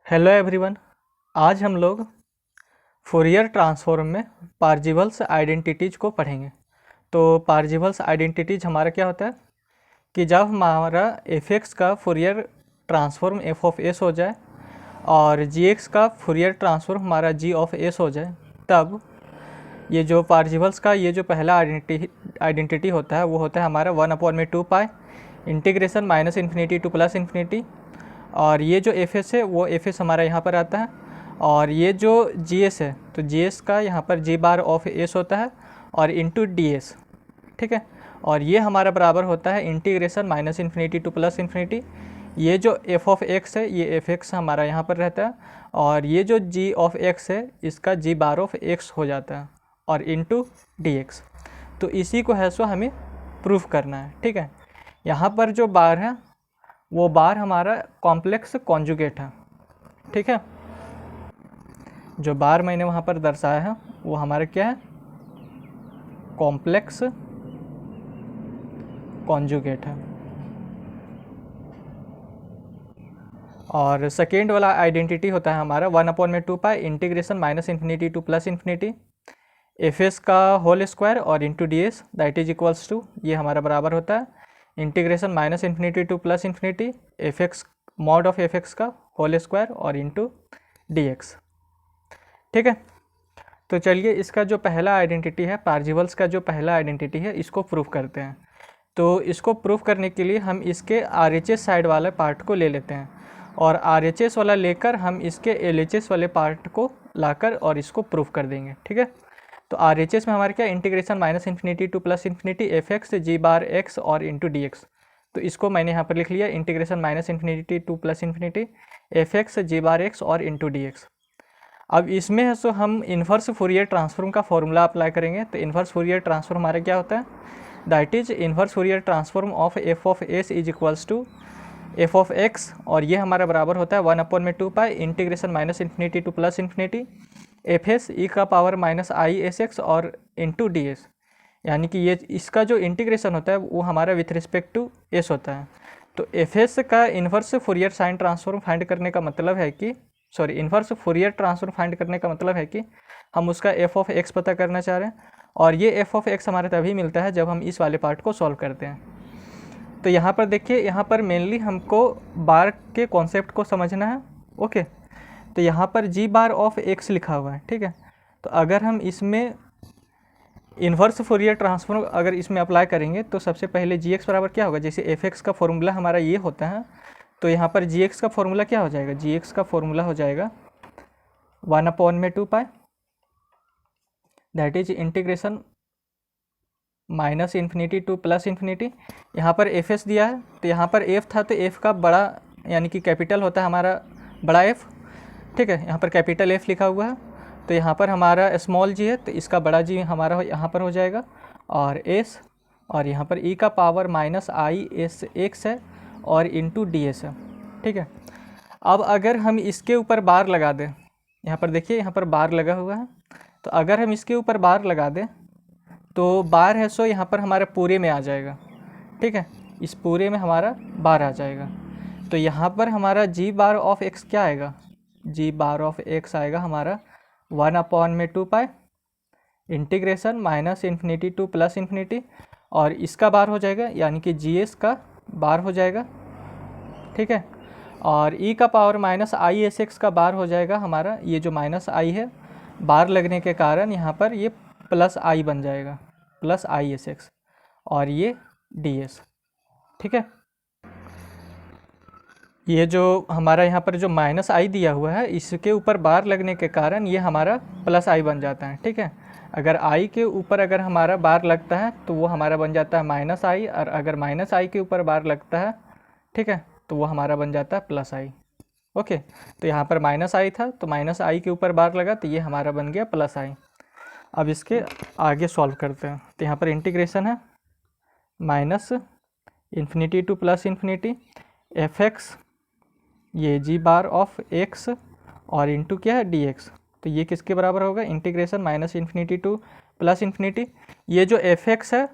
Hello everyone. आज हम लोग फोरियर ट्रांसफॉर्म में पार्जिवल्स आइडेंटिटीज को पढ़ेंगे। तो पार्जिवल्स आइडेंटिटीज हमारा क्या होता है कि जब हमारा एफ एक्स का Fourier transform F of S हो जाए और जी एक्स का फोरियर ट्रांसफॉर्म हमारा जी ऑफ एस हो जाए, तब ये जो पार्जिवल्स का ये जो पहला आइडेंटिटी होता है वो होता है हमारा 1/2 integration minus infinity to plus infinity. और ये जो एफ एस है वो एफ एस हमारा यहाँ पर आता है, और ये जो जी एस है तो जी एस का यहाँ पर जी बार ऑफ एस होता है और इंटू डी एस, ठीक है। और ये हमारा बराबर होता है integration minus infinity to plus infinity. ये जो एफ ऑफ एक्स है ये एफ एक्स हमारा यहाँ पर रहता है, और ये जो जी ऑफ एक्स है इसका जी बार ऑफ एक्स हो जाता है और इंटू डी एक्स। तो इसी को है सो हमें प्रूफ करना है, ठीक है। यहाँ पर जो बार है वो बार हमारा कॉम्प्लेक्स कॉन्जुगेट है, ठीक है। जो बार मैंने वहाँ पर दर्शाया है वो हमारा क्या है, कॉम्प्लेक्स कॉन्जुगेट है। और सेकेंड वाला आइडेंटिटी होता है हमारा 1/2 integration minus infinity to plus infinity F S का होल स्क्वायर और into D S that is equals to, ये हमारा बराबर होता है integration minus infinity to plus infinity F X mod of F x का होल स्क्वायर और into D X, ठीक है। तो चलिए इसका जो पहला आइडेंटिटी है, पार्जिवल्स का जो पहला आइडेंटिटी है, इसको प्रूफ करते हैं। तो इसको प्रूफ करने के लिए हम इसके आर एच एस साइड वाले पार्ट को ले लेते हैं, और आर एच एस वाला लेकर हम इसके एल एच एस वाले पार्ट को लाकर और इसको प्रूफ कर देंगे, ठीक है। तो आर एच एस में हमारे क्या, integration minus infinity to plus infinity F x ji bar x और इंटू डी एक्स। तो इसको मैंने यहाँ पर लिख लिया integration minus infinity to plus infinity F x ji bar x और इंटू डी एक्स। अब इसमें है सो हम इन्वर्स फोरियर ट्रांसफॉर्म का फॉर्मूला अप्लाई करेंगे। तो इन्वर्स फोरियर ट्रांसफॉर्म हमारा क्या होता है, that is inverse Fourier transform of f of S is equals to f of x, और ये हमारा बराबर होता है 1/2 integration minus infinity to plus infinity F s e का power minus i s x और इंटू डी एस। यानी कि ये इसका जो इंटीग्रेशन होता है वो हमारा विथ रिस्पेक्ट टू एस होता है। तो एफ एस का inverse Fourier sine transform find करने का मतलब है कि इन्वर्स फोरियर ट्रांसफॉर्म फाइंड करने का मतलब है कि हम उसका एफ ऑफ एक्स पता करना चाह रहे हैं, और ये एफ ऑफ एक्स हमारे तभी मिलता है जब हम इस वाले पार्ट को सॉल्व करते हैं। तो यहाँ पर देखिए, यहाँ पर मेनली हमको बार के कॉन्सेप्ट को समझना है, ओके। तो यहाँ पर जी बार ऑफ एक्स लिखा हुआ है, ठीक है। तो अगर हम इसमें इन्वर्स फोरियर ट्रांसफॉर्म अगर इसमें अप्लाई करेंगे तो सबसे पहले जी एक्स बराबर क्या होगा, जैसे एफ एक्स का फॉर्मूला हमारा ये होता है, तो यहाँ पर जी एक्स का फॉर्मूला क्या हो जाएगा, जी एक्स का फॉर्मूला हो जाएगा 1/2 that is integration minus infinity to plus infinity. यहाँ पर एफ एस दिया है, तो यहाँ पर एफ था तो एफ का बड़ा यानी कि कैपिटल होता है हमारा बड़ा एफ, ठीक है। यहाँ पर कैपिटल एफ लिखा हुआ है, तो यहाँ पर हमारा स्मॉल जी है तो इसका बड़ा जी हमारा यहाँ पर हो जाएगा, और एस, और यहाँ पर ई का power minus i s x है और इंटू डी एस है, ठीक है। अब अगर हम इसके ऊपर बार लगा दें, यहाँ पर देखिए यहाँ पर बार लगा हुआ है, तो अगर हम इसके ऊपर बार लगा दें तो बार है सो यहाँ पर हमारे पूरे में आ जाएगा, ठीक है। इस पूरे में हमारा बार आ जाएगा। तो यहाँ पर हमारा जी बार ऑफ एक्स क्या आएगा, जी बार ऑफ एक्स आएगा हमारा 1/2 integration minus infinity to plus infinity, और इसका बार हो जाएगा यानी कि जी एस का बार हो जाएगा, ठीक है। और ई का power minus i s x का बार हो जाएगा हमारा, ये जो माइनस आई है बार लगने के कारण यहाँ पर ये प्लस आई बन जाएगा, प्लस आई एस एक्स, और ये डी एस, ठीक है। ये जो हमारा यहाँ पर जो माइनस आई दिया हुआ है इसके ऊपर बार लगने के कारण ये हमारा प्लस आई बन जाता है, ठीक है। अगर आई के ऊपर अगर हमारा बार लगता है तो वो हमारा बन जाता है माइनस आई, और अगर माइनस आई के ऊपर बार लगता है, ठीक है, तो वो हमारा बन जाता है प्लस आई, ओके। तो यहाँ पर माइनस आई था तो माइनस आई के ऊपर बार लगा तो ये हमारा बन गया प्लस आई। अब इसके आगे सॉल्व करते हैं। तो यहाँ पर इंटीग्रेशन है minus infinity to plus infinity F X ये जी बार ऑफ एक्स और इंटू क्या है डी एक्स। तो ये किसके बराबर होगा, integration minus infinity to plus infinity, ये जो एफ एक्स है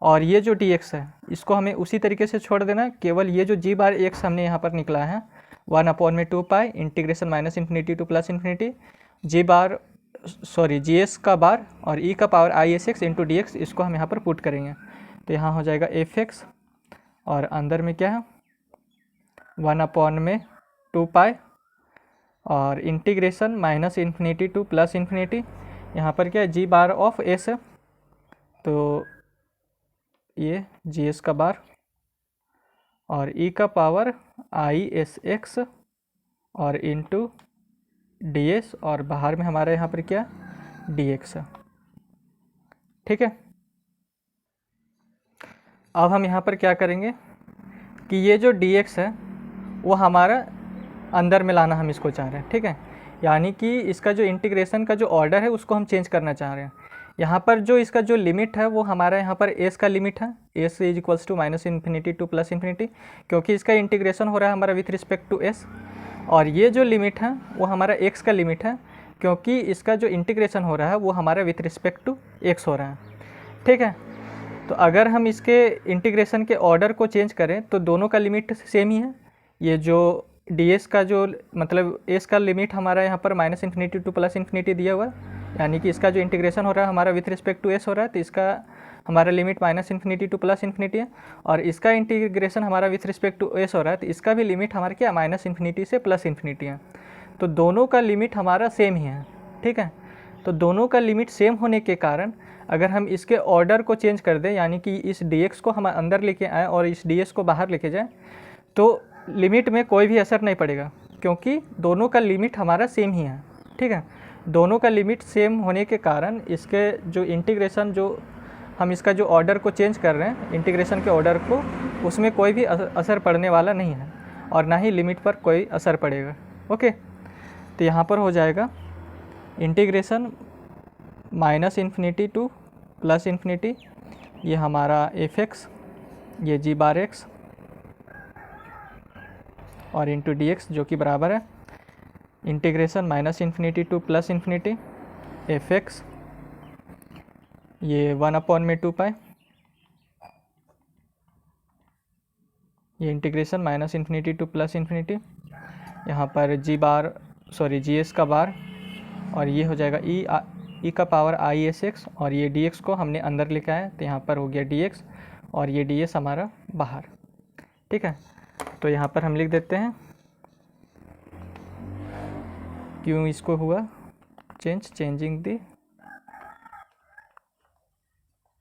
और ये जो डी एक्स है इसको हमें उसी तरीके से छोड़ देना है, केवल ये जो जी बार एक्स हमने यहाँ पर निकला है 1/2 integration minus infinity to plus infinity GS का बार और e का पावर ISX इंटू DX, इसको हम यहाँ पर पुट करेंगे तो यहाँ हो जाएगा FX और अंदर में क्या है 1/2 और integration minus infinity to plus infinity, यहाँ पर क्या है G बार ऑफ S है तो ये GS का बार और e का पावर ISX और इंटू DS और बाहर में हमारे यहाँ पर क्या DX है। ठीक है, अब हम यहाँ पर क्या करेंगे कि ये जो DX है वो हमारा अंदर में लाना हम इसको चाह रहे हैं। ठीक है, यानी कि इसका जो इंटीग्रेशन का जो ऑर्डर है उसको हम चेंज करना चाह रहे हैं। यहाँ पर जो इसका जो लिमिट है वो हमारा यहाँ पर S का लिमिट है, S is equals to minus infinity to plus infinity, क्योंकि इसका इंटीग्रेशन हो रहा है हमारा विथ रिस्पेक्ट टू S। और ये जो लिमिट है वो हमारा X का लिमिट है, क्योंकि इसका जो इंटीग्रेशन हो रहा है वो हमारा विथ रिस्पेक्ट टू X हो रहा है। ठीक है, तो अगर हम इसके इंटीग्रेशन के ऑर्डर को चेंज करें तो दोनों का लिमिट सेम ही है। ये जो DS का जो मतलब S का लिमिट हमारा यहाँ पर minus infinity to plus infinity दिया हुआ है, यानी कि इसका जो इंटीग्रेशन हो रहा है हमारा विथ रिस्पेक्ट टू S हो रहा है, तो इसका हमारा limit minus infinity to plus infinity है। और इसका इंटीग्रेशन हमारा विथ रिस्पेक्ट टू S हो रहा है, तो इसका भी लिमिट हमारा क्या माइनस इन्फिनिटी से प्लस इन्फिनिटी है। तो दोनों का लिमिट हमारा सेम ही है। ठीक है, तो दोनों का लिमिट सेम होने के कारण अगर हम इसके ऑर्डर को चेंज कर दें, यानी कि इस DX को हम अंदर लेके आए और इस DS को बाहर लेके जाएं, तो लिमिट में कोई भी असर नहीं पड़ेगा, क्योंकि दोनों का लिमिट हमारा सेम ही है। ठीक है, दोनों का लिमिट सेम होने के कारण इसके जो इंटीग्रेशन जो हम इसका जो ऑर्डर को चेंज कर रहे हैं, इंटीग्रेशन के ऑर्डर को, उसमें कोई भी असर पड़ने वाला नहीं है और ना ही लिमिट पर कोई असर पड़ेगा। ओके, तो यहाँ पर हो जाएगा integration minus infinity to plus infinity, ये हमारा FX, ये G बार X और इंटू DX जो कि बराबर है integration minus infinity to plus infinity FX, ये 1/2 ये integration minus infinity to plus infinity, यहाँ पर GS का बार और ये हो जाएगा e का पावर ISX और ये DX को हमने अंदर लिखा है तो यहाँ पर हो गया DX और ये DS हमारा बाहर। ठीक है, तो यहाँ पर हम लिख देते हैं क्यों इसको हुआ changing the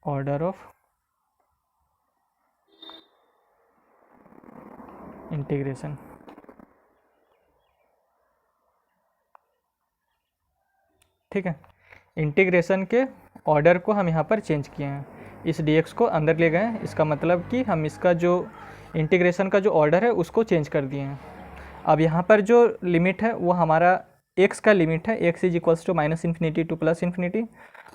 order of integration. ठीक है, इंटीग्रेशन के ऑर्डर को हम यहाँ पर चेंज किए हैं, इस DX को अंदर ले गए हैं, इसका मतलब कि हम इसका जो इंटीग्रेशन का जो ऑर्डर है उसको चेंज कर दिए हैं। अब यहाँ पर जो लिमिट है वो हमारा X का लिमिट है, X is equals to minus infinity to plus infinity,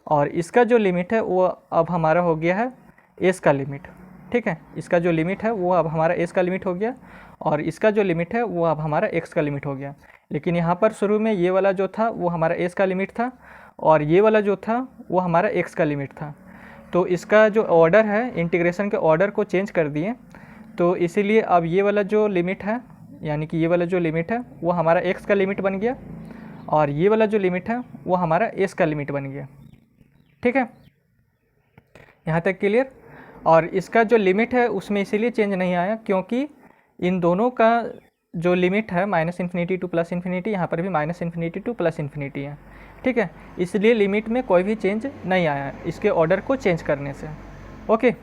और इसका जो लिमिट है वो अब हमारा हो गया है S का लिमिट। ठीक है, इसका जो लिमिट है वो अब हमारा S का लिमिट हो गया और इसका जो लिमिट है वो अब हमारा X का लिमिट हो गया। लेकिन यहाँ पर शुरू में ये वाला जो था वो हमारा S का लिमिट था और ये वाला जो था वो हमारा X का लिमिट था। तो इसका जो ऑर्डर है, इंटीग्रेशन के ऑर्डर को चेंज कर दिए, तो इसीलिए अब ये वाला जो लिमिट है, यानी कि ये वाला जो लिमिट है वो हमारा X का लिमिट बन गया और ये वाला जो लिमिट है वो हमारा S का लिमिट बन गया। ठीक है, यहाँ तक क्लियर। और इसका जो लिमिट है उसमें इसीलिए चेंज नहीं आया क्योंकि इन दोनों का जो लिमिट है minus infinity to plus infinity, यहाँ पर भी minus infinity to plus infinity है। ठीक है, इसलिए लिमिट में कोई भी चेंज नहीं आया इसके ऑर्डर को चेंज करने से। ओके,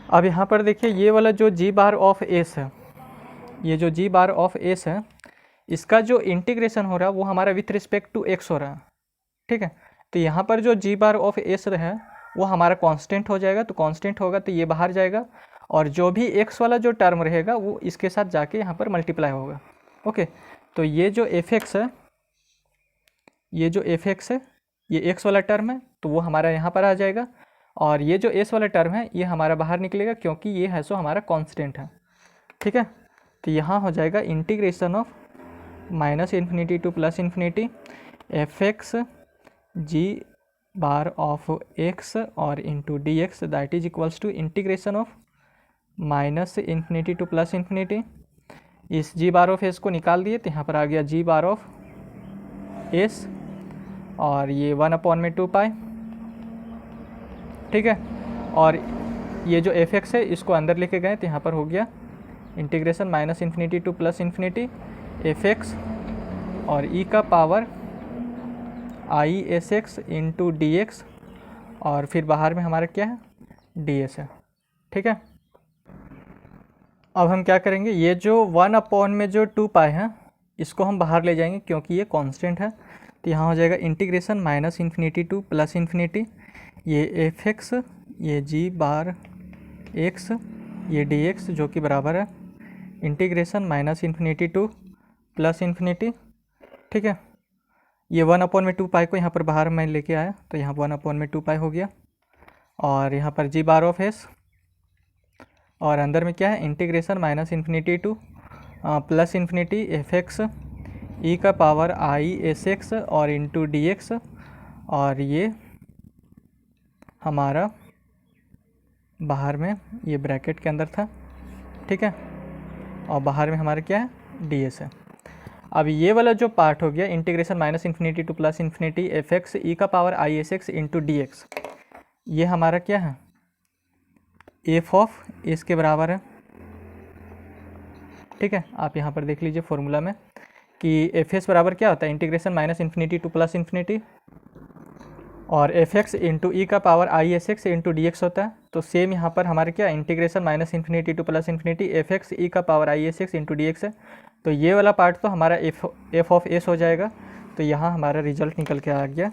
अब यहाँ पर देखिए ये वाला जो G बार ऑफ S है, ये जो G बार ऑफ S है, इसका जो इंटीग्रेशन हो रहा है वो हमारा विथ रिस्पेक्ट टू X हो रहा है। ठीक है, तो यहाँ पर जो G बार ऑफ S है वो हमारा कांस्टेंट हो जाएगा, तो कांस्टेंट होगा तो ये बाहर जाएगा और जो भी X वाला जो टर्म रहेगा वो इसके साथ जाके यहाँ पर मल्टीप्लाई होगा। ओके, तो ये जो FX है, ये जो FX है ये X वाला टर्म है तो वो हमारा यहाँ पर आ जाएगा और ये जो S वाला टर्म है ये हमारा बाहर निकलेगा क्योंकि ये है सो हमारा कांस्टेंट है। ठीक है, तो यहाँ हो जाएगा integration of minus infinity to plus infinity FX G bar of X और into DX that is equals to integration of minus infinity to plus infinity इस जी बार ऑफ एस को निकाल दिए तो यहाँ पर आ गया जी बार ऑफ एस, और ये 1/2 ठीक है। और ये जो एफ एक्स है इसको अंदर लेके गए तो यहाँ पर हो गया इंटीग्रेशन -∞ टू +∞ एफ एक्स और ई का power i s x into D x, और फिर बाहर में हमारा क्या है डी एस है, ठीक है। अब हम क्या करेंगे, ये जो 1 में जो 2 है इसको हम बाहर ले जाएंगे क्योंकि ये कांस्टेंट है। तो यहाँ हो जाएगा इंटीग्रेशन -∞ टू +∞, ये एफ एक्स, ये जी बार एक्स, ये डी एक्स जो कि बराबर है इंटीग्रेशन -∞ टू +∞, ठीक है। ये 1 में 2 को यहाँ पर बाहर मैं लेके आया तो यहाँ 1 में 2 हो गया, और यहाँ पर जी बार ऑफ एस, और अंदर में क्या है integration -∞ to +∞ F x e का पावर आई एस एक्स और इंटू डी एक्स, और ये हमारा बाहर में ये ब्रैकेट के अंदर था, ठीक है, और बाहर में हमारा क्या है डी एस है। अब ये वाला जो पार्ट हो गया integration -∞ to +∞ F x e का power i s x into D x, ये हमारा क्या है एफ ऑफ एस के बराबर है, ठीक है। आप यहाँ पर देख लीजिए फॉर्मूला में कि एफ एस बराबर क्या होता है इंटीग्रेशन -∞ टू +∞, और एफ एक्स इंटू ई का power i s x into D x होता है। तो सेम यहाँ पर हमारे क्या integration -∞ to +∞ F x e का power i s x into D x है। तो ये वाला पार्ट तो हमारा एफ ऑफ एस हो जाएगा। तो यहाँ हमारा रिजल्ट निकल के आ गया,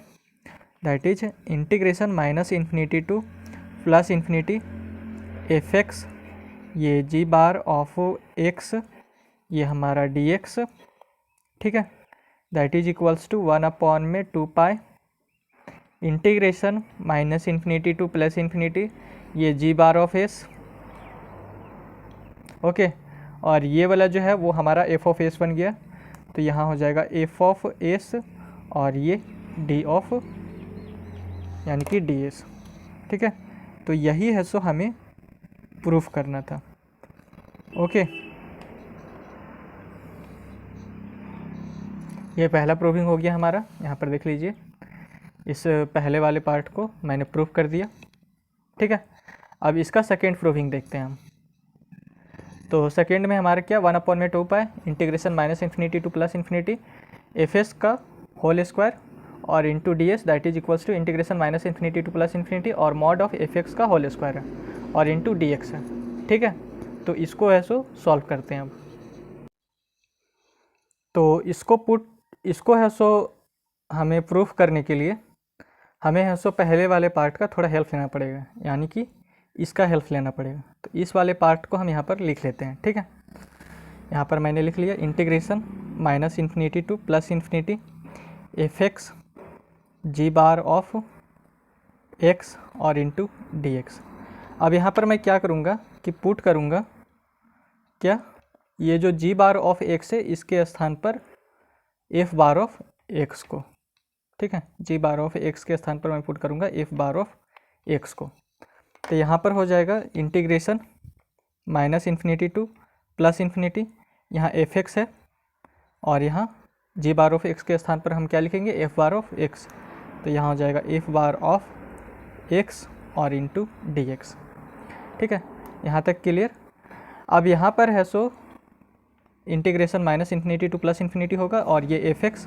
that is integration -∞ to +∞ F X, ये जी बार ऑफ एक्स, ये हमारा डी एक्स, ठीक है, दैट इज इक्वल्स टू 1 में 2 इंटीग्रेशन -∞ टू +∞, ये G bar of S, okay. और ये वाला जो है वो हमारा एफ ऑफ एस बन गया। तो यहाँ हो जाएगा एफ ऑफ एस और ये डी ऑफ यानी कि डी एस, ठीक है। तो यही है सो हमें प्रूफ करना था, ओके। ये पहला प्रूविंग हो गया हमारा, यहाँ पर देख लीजिए इस पहले वाले पार्ट को मैंने प्रूफ कर दिया, ठीक है। अब इसका सेकेंड प्रूविंग देखते हैं हम। तो सेकेंड में हमारा क्या 1 में 2 इंटीग्रेशन -∞ टू +∞ एफ एस का होल स्क्वायर और into D S, that is equals to integration -∞ to +∞ और मॉड ऑफ एफ एक्स का होल स्क्वायर है और इंटू डी एक्स है, ठीक है। तो इसको ऐसो सॉल्व करते हैं अब। तो इसको है सो हमें प्रूफ करने के लिए हमें है सो पहले वाले पार्ट का थोड़ा हेल्प लेना पड़ेगा, यानी कि इसका हेल्प लेना पड़ेगा। तो इस वाले पार्ट को हम यहाँ पर लिख लेते हैं, ठीक है। यहाँ पर मैंने लिख लिया integration -∞ to +∞ F x ji bar of x और इंटू डी एक्स। अब यहाँ पर मैं क्या करूँगा कि पुट करूँगा क्या, ये जो जी बार ऑफ एक्स है इसके स्थान पर एफ बार ऑफ एक्स को, ठीक है। जी बार ऑफ एक्स के स्थान पर मैं पुट करूँगा एफ बार ऑफ एक्स को। तो यहाँ पर हो जाएगा इंटीग्रेशन -∞ टू +∞, यहाँ एफ एक्स है और यहाँ जी बार ऑफ एक्स के स्थान पर हम क्या लिखेंगे एफ बार ऑफ एक्स। तो यहाँ हो जाएगा एफ बार ऑफ एक्स और इंटू डी एक्स, ठीक है। यहाँ तक क्लियर। अब यहाँ पर है सो इंटीग्रेशन -∞ टू +∞ होगा और ये एफ एक्स।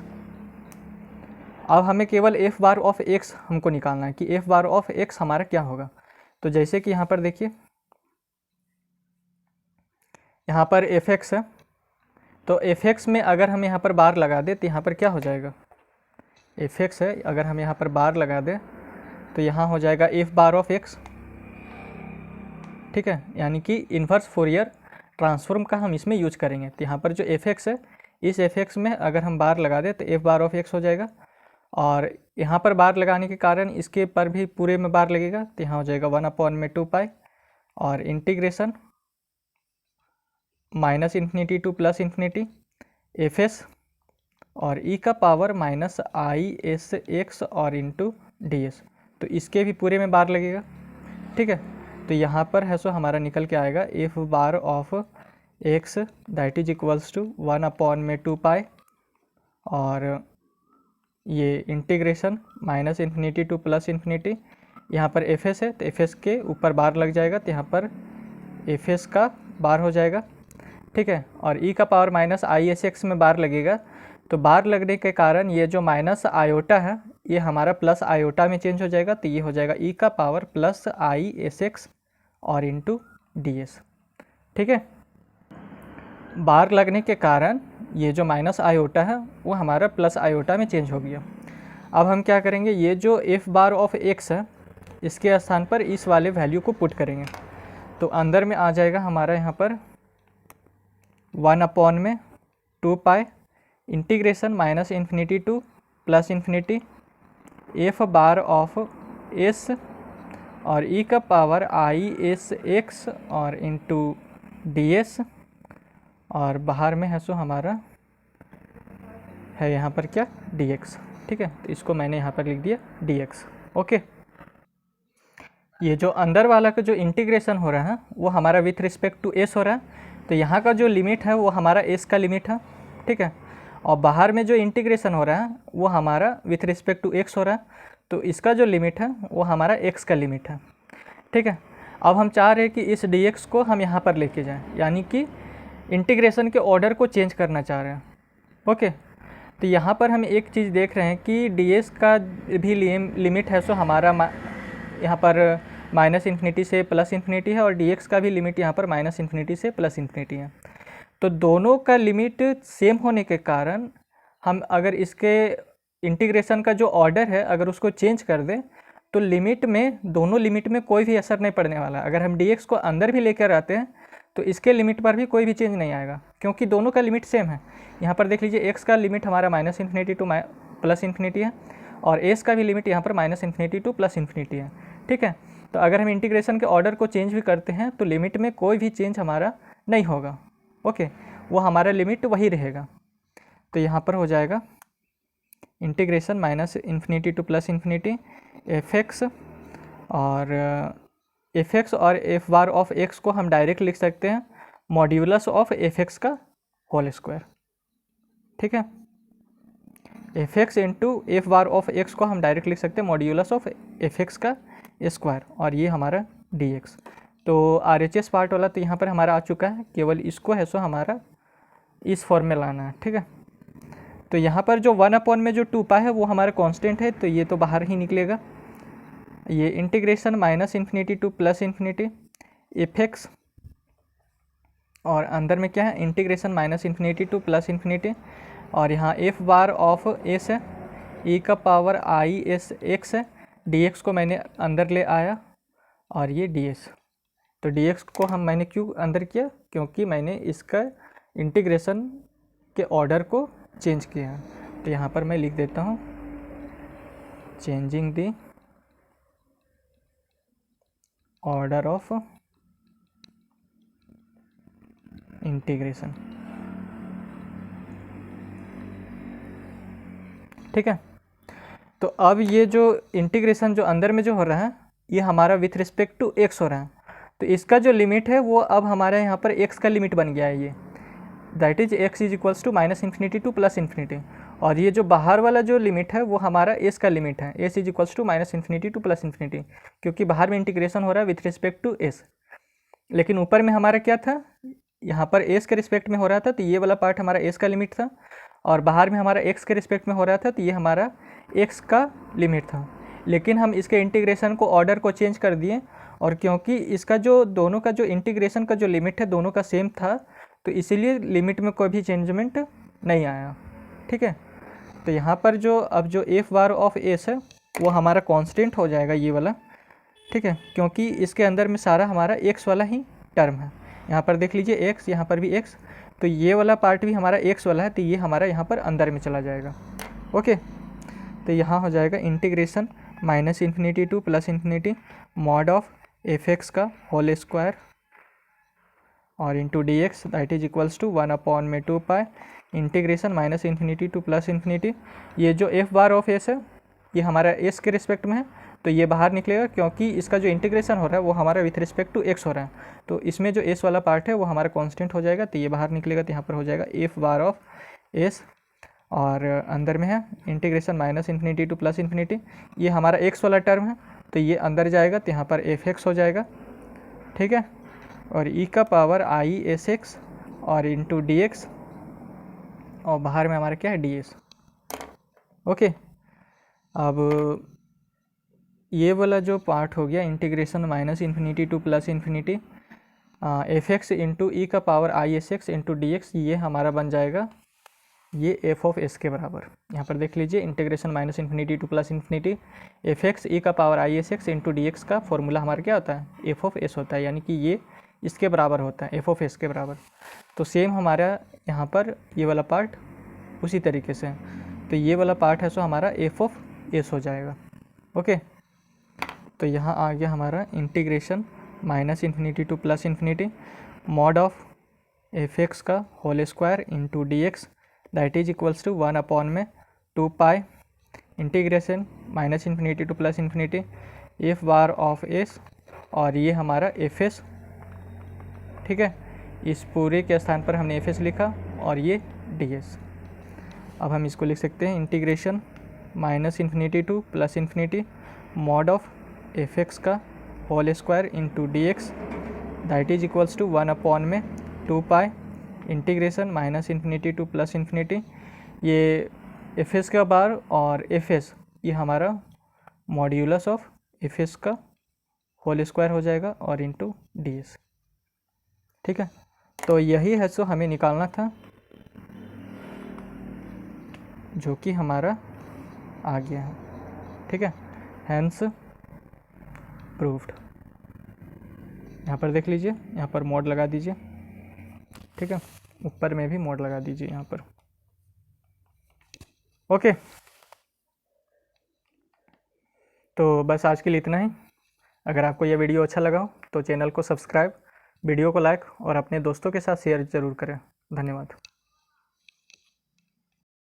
अब हमें केवल एफ बार ऑफ एक्स हमको निकालना है कि एफ बार ऑफ एक्स हमारा क्या होगा। तो जैसे कि यहाँ पर देखिए यहाँ पर एफ एक्स है, तो एफ एक्स में अगर हम यहाँ पर बार लगा दें तो यहाँ पर क्या हो जाएगा, एफ एक्स है अगर हम यहाँ पर बार लगा दें तो यहाँ हो जाएगा एफ बार ऑफ एक्स, ठीक है। यानी कि इन्वर्स फोरियर ट्रांसफॉर्म का हम इसमें यूज करेंगे। तो यहाँ पर जो एफ एक्स है इस एफ एक्स में अगर हम बार लगा दें तो एफ बार ऑफ एक्स हो जाएगा, और यहाँ पर बार लगाने के कारण इसके पर भी पूरे में बार लगेगा। तो यहाँ हो जाएगा 1 में 2 और इंटीग्रेशन -∞ टू +∞ एफ एस और ई का पावर आई एस एक्स और इंटू डी एस। तो इसके भी पूरे में बार लगेगा, ठीक है। तो यहाँ पर है सो हमारा निकल के आएगा F bar of X that is equals to 1/2 और ये इंटीग्रेशन -∞ टू +∞। यहाँ पर एफ एस है तो एफ एस के ऊपर बार लग जाएगा तो यहाँ पर एफ एस का बार हो जाएगा, ठीक है। और e का पावर -ISX में बार लगेगा, तो बार लगने के कारण ये जो माइनस आयोटा है ये हमारा प्लस आयोटा में चेंज हो जाएगा, तो ये हो जाएगा e का पावर +ISX और इंटू ds, ठीक है। बार लगने के कारण ये जो माइनस आयोटा है वो हमारा प्लस आयोटा में चेंज हो गया। अब हम क्या करेंगे, ये जो f बार ऑफ x है इसके स्थान पर इस वाले वैल्यू को पुट करेंगे, तो अंदर में आ जाएगा हमारा यहाँ पर 1/2 integration -∞ to +∞ f bar of s और e का पावर ISX और इंटू ds, और बाहर में है सो हमारा है यहाँ पर क्या dx, ठीक है। तो इसको मैंने यहाँ पर लिख दिया dx, ओके। ये जो अंदर वाला का जो इंटीग्रेशन हो रहा है वो हमारा विथ रिस्पेक्ट टू s हो रहा है, तो यहाँ का जो लिमिट है वो हमारा s का लिमिट है, ठीक है। और बाहर में जो इंटीग्रेशन हो रहा है वो हमारा विथ रिस्पेक्ट टू x हो रहा है, तो इसका जो लिमिट है वो हमारा x का लिमिट है, ठीक है। अब हम चाह रहे हैं कि इस dx को हम यहाँ पर लेके जाएं, यानी कि इंटीग्रेशन के ऑर्डर को चेंज करना चाह रहे हैं, ओके। तो यहाँ पर हम एक चीज़ देख रहे हैं कि ds का भी लिमिट है सो हमारा यहाँ पर -∞ से +∞ है, और dx का भी लिमिट यहाँ पर -∞ से +∞ है। तो दोनों का लिमिट सेम होने के कारण हम अगर इसके इंटीग्रेशन का जो ऑर्डर है अगर उसको चेंज कर दें तो लिमिट में, दोनों लिमिट में कोई भी असर नहीं पड़ने वाला। अगर हम dx को अंदर भी लेकर आते हैं तो इसके लिमिट पर भी कोई भी चेंज नहीं आएगा, क्योंकि दोनों का लिमिट सेम है। यहाँ पर देख लीजिए x का लिमिट हमारा -∞ टू +∞ है, और s का भी लिमिट यहाँ पर -∞ टू +∞ है, ठीक है। तो अगर हम इंटीग्रेशन के ऑर्डर को चेंज भी करते हैं तो लिमिट में कोई भी चेंज हमारा नहीं होगा, ओके, वो हमारा लिमिट वही रहेगा। तो यहाँ पर हो जाएगा इंटीग्रेशन -∞ टू +∞ fx, और fx और f बार ऑफ x को हम डायरेक्ट लिख सकते हैं मॉड्यूलस ऑफ fx का होल स्क्वायर, ठीक है। fx into f bar of x को हम डायरेक्ट लिख सकते हैं मॉड्यूलस ऑफ fx का स्क्वायर, और ये हमारा dx। तो RHS पार्ट वाला तो यहाँ पर हमारा आ चुका है, केवल इसको है सो हमारा इस फॉर्म में लाना है, ठीक है। तो यहाँ पर जो 1/2 है वो हमारा कांस्टेंट है, तो ये तो बाहर ही निकलेगा। ये इंटीग्रेशन -∞ टू +∞ fx, और अंदर में क्या है इंटीग्रेशन -∞ टू +∞, और यहाँ f बार ऑफ s है, e का पावर ISX है, dx को मैंने अंदर ले आया, और ये ds। तो dx को मैंने क्यों अंदर किया, क्योंकि मैंने इसका इंटीग्रेशन के ऑर्डर को चेंज किया है। तो यहाँ पर मैं लिख देता हूँ changing the order of integration, ठीक है। तो अब ये जो इंटीग्रेशन जो अंदर में जो हो रहा है ये हमारा विथ रिस्पेक्ट टू x हो रहा है, तो इसका जो लिमिट है वो अब हमारे यहाँ पर x का लिमिट बन गया है, ये that is x is equals to -∞ to +∞, और ये जो बाहर वाला जो लिमिट है वो हमारा s का लिमिट है, s is equals to -∞ to +∞, क्योंकि बाहर में इंटीग्रेशन हो रहा है विथ रिस्पेक्ट टू s। लेकिन ऊपर में हमारा क्या था, यहाँ पर s के रिस्पेक्ट में हो रहा था, तो ये वाला पार्ट हमारा s का लिमिट था, और बाहर में हमारा x के रिस्पेक्ट में हो रहा था, तो ये हमारा x का लिमिट था। लेकिन हम इसके इंटीग्रेशन को ऑर्डर को चेंज कर दिए, और क्योंकि इसका जो दोनों का जो इंटीग्रेशन का जो लिमिट है दोनों का सेम था, तो इसीलिए लिमिट में कोई भी चेंजमेंट नहीं आया, ठीक है। तो यहाँ पर जो अब जो f बार ऑफ s है वो हमारा कांस्टेंट हो जाएगा ये वाला, ठीक है, क्योंकि इसके अंदर में सारा हमारा x वाला ही टर्म है। यहाँ पर देख लीजिए x, यहाँ पर भी x, तो ये वाला पार्ट भी हमारा x वाला है, तो ये हमारा यहाँ पर अंदर में चला जाएगा, ओके। तो यहाँ हो जाएगा integration -∞ to +∞ mod of fx का होल स्क्वायर और into dx that is equals to 1/2 integration -∞ to +∞। ये जो f बार ऑफ s है ये हमारा s के रिस्पेक्ट में है, तो ये बाहर निकलेगा क्योंकि इसका जो इंटीग्रेशन हो रहा है वो हमारा विथ रिस्पेक्ट टू एक्स हो रहा है, तो इसमें जो एस वाला पार्ट है वो हमारा कांस्टेंट हो जाएगा, तो ये बाहर निकलेगा, तो यहाँ पर हो जाएगा एफ बार ऑफ एस, और अंदर में है integration minus infinity to plus infinity, ये हमारा एक्स वाला टर्म है तो ये अंदर जाएगा, तो यहाँ पर एफ एक्स हो जाएगा, ठीक है, और ई का पावर आई एस एक्स और इंटू डी एक्स, और बाहर में हमारा क्या है डी एस। ओके, अब ये वाला जो पार्ट हो गया integration minus infinity to plus infinity F x into e का power i s x into D x, ये हमारा बन जाएगा ये एफ ऑफ एस के बराबर। यहाँ पर देख लीजिए integration minus infinity to plus infinity F x e का power i s x into D x का फॉर्मूला हमारा क्या होता है, एफ ऑफ एस होता है, यानी कि ये इसके बराबर होता है, एफ ऑफ एस के बराबर। तो सेम हमारा यहाँ पर ये वाला पार्ट उसी तरीके से, तो ये वाला पार्ट है सो हमारा एफ ऑफ एस हो जाएगा। ओके, तो यहाँ आ गया हमारा integration minus infinity to plus infinity mod of F x का whole square into D x that is equals to 1 upon में 2 pi integration minus infinity to plus infinity f bar of s, और ये हमारा F S, ठीक है, इस पूरे के स्थान पर हमने एफ एस लिखा और ये डी एस। अब हम इसको लिख सकते हैं integration minus infinity to plus infinity mod of F x का whole square into D x that is equals to 1 upon में 2 pi integration minus infinity to plus infinity, ये एफ एस का बार और एफ एस ये हमारा modulus of F S का whole square हो जाएगा और इंटू डी एस, ठीक है। तो यही है सो हमें निकालना था, जो कि हमारा आ गया है, ठीक है, हैंस प्रूव्ड। यहाँ पर देख लीजिए, यहाँ पर मोड लगा दीजिए, ठीक है, ऊपर में भी मोड लगा दीजिए यहाँ पर। ओके, तो बस आज के लिए इतना ही। अगर आपको यह वीडियो अच्छा लगा हो तो चैनल को सब्सक्राइब, वीडियो को लाइक और अपने दोस्तों के साथ शेयर ज़रूर करें। धन्यवाद।